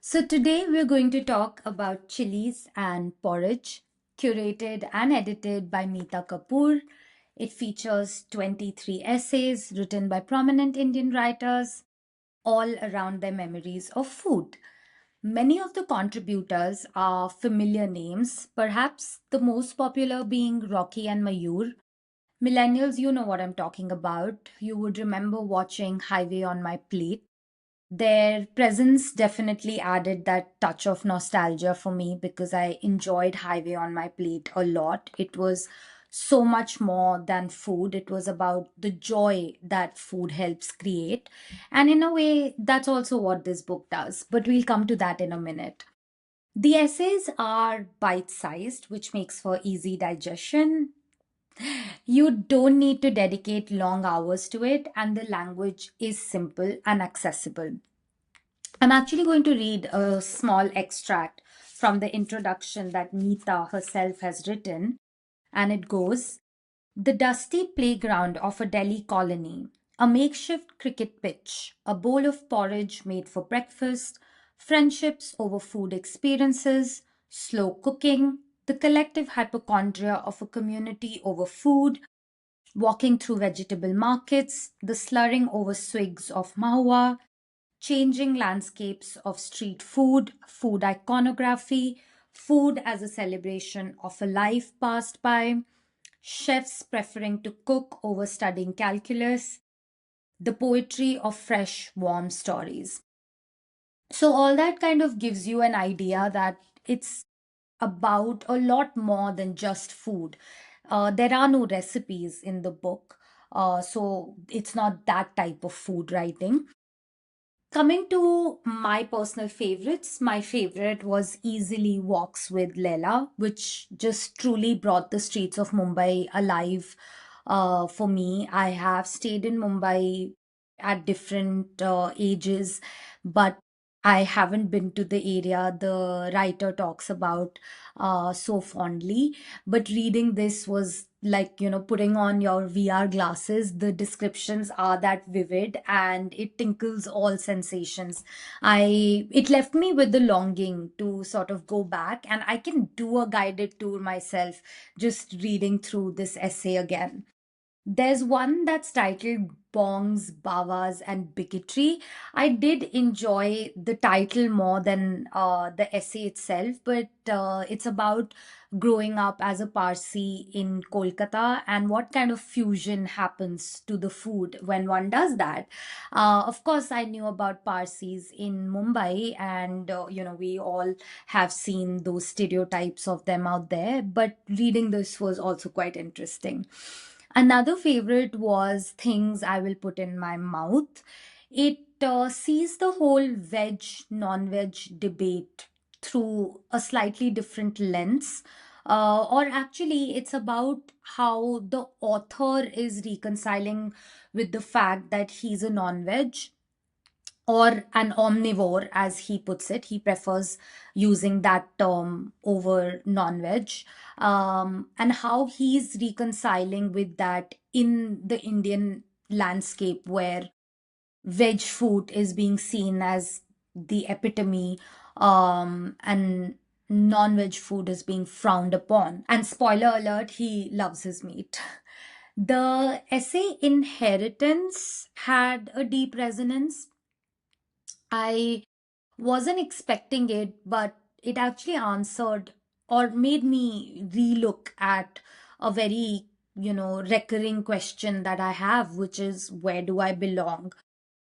So, today we're going to talk about chilies and porridge, curated and edited by Meeta Kapoor. It features 23 essays written by prominent Indian writers, all around their memories of food. Many of the contributors are familiar names, perhaps the most popular being Rocky and Mayur. Millennials, you know what I'm talking about. You would remember watching Highway on My Plate. Their presence definitely added that touch of nostalgia for me because I enjoyed Highway on My Plate a lot. It was so much more than food, it was about the joy that food helps create. And in a way, that's also what this book does. But we'll come to that in a minute. The essays are bite sized, which makes for easy digestion. You don't need to dedicate long hours to it, and the language is simple and accessible. I'm actually going to read a small extract from the introduction that Neeta herself has written, and it goes: The dusty playground of a Delhi colony, a makeshift cricket pitch, a bowl of porridge made for breakfast, friendships over food experiences, slow cooking, the collective hypochondria of a community over food, walking through vegetable markets, the slurring over swigs of mahua, changing landscapes of street food, food iconography, food as a celebration of a life passed by, chefs preferring to cook over studying calculus, the poetry of fresh, warm stories. So, all that kind of gives you an idea that it's about a lot more than just food. There are no recipes in the book, so it's not that type of food writing. Coming to my personal favorites, my favorite was easily Walks with Leila, which just truly brought the streets of Mumbai alive for me. I have stayed in Mumbai at different ages, but I haven't been to the area the writer talks about so fondly. But reading this was like, putting on your VR glasses. The descriptions are that vivid and it tinkles all sensations. It left me with the longing to sort of go back, and I can do a guided tour myself just reading through this essay again. There's one that's titled Bongs, Bawas, and Bigotry. I did enjoy the title more than the essay itself, but it's about growing up as a Parsi in Kolkata and what kind of fusion happens to the food when one does that. Of course, I knew about Parsis in Mumbai, and we all have seen those stereotypes of them out there, but reading this was also quite interesting. Another favorite was Things I Will Put in My Mouth. It sees the whole veg non veg debate through a slightly different lens. Or actually, it's about how the author is reconciling with the fact that he's a non veg or an omnivore, as he puts it. He prefers using that term over non veg, and how he's reconciling with that in the Indian landscape where veg food is being seen as the epitome, and non veg food is being frowned upon. And spoiler alert, he loves his meat. The essay Inheritance had a deep resonance. I wasn't expecting it, but it actually answered or made me relook at a very, recurring question that I have, which is, where do I belong?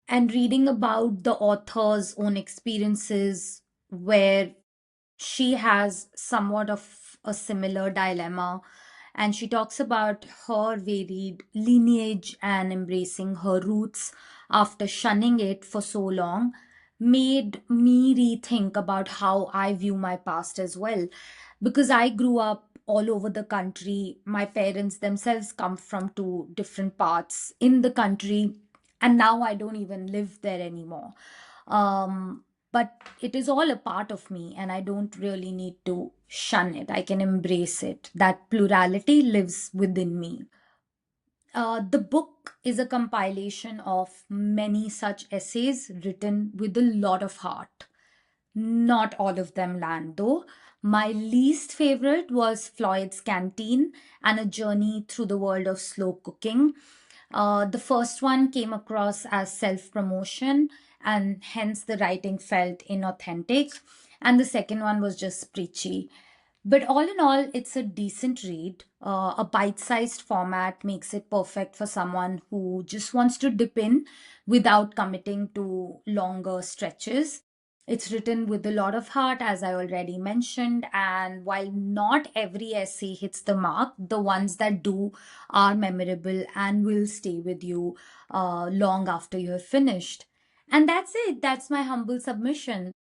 And reading about the author's own experiences, where she has somewhat of a similar dilemma, and she talks about her varied lineage and embracing her roots after shunning it for so long, made me rethink about how I view my past as well. Because I grew up all over the country, my parents themselves come from two different parts in the country, and now I don't even live there anymore. But it is all a part of me, and I don't really need to shun it. I can embrace it. That plurality lives within me. The book is a compilation of many such essays written with a lot of heart. Not all of them land though. My least favorite was Floyd's Canteen and a journey through the world of slow cooking. The first one came across as self promotion, and hence the writing felt inauthentic. And the second one was just preachy. But all in all, it's a decent read. A bite sized format makes it perfect for someone who just wants to dip in without committing to longer stretches. It's written with a lot of heart, as I already mentioned, and while not every essay hits the mark, the ones that do are memorable and will stay with you long after you're finished. And that's it. That's my humble submission.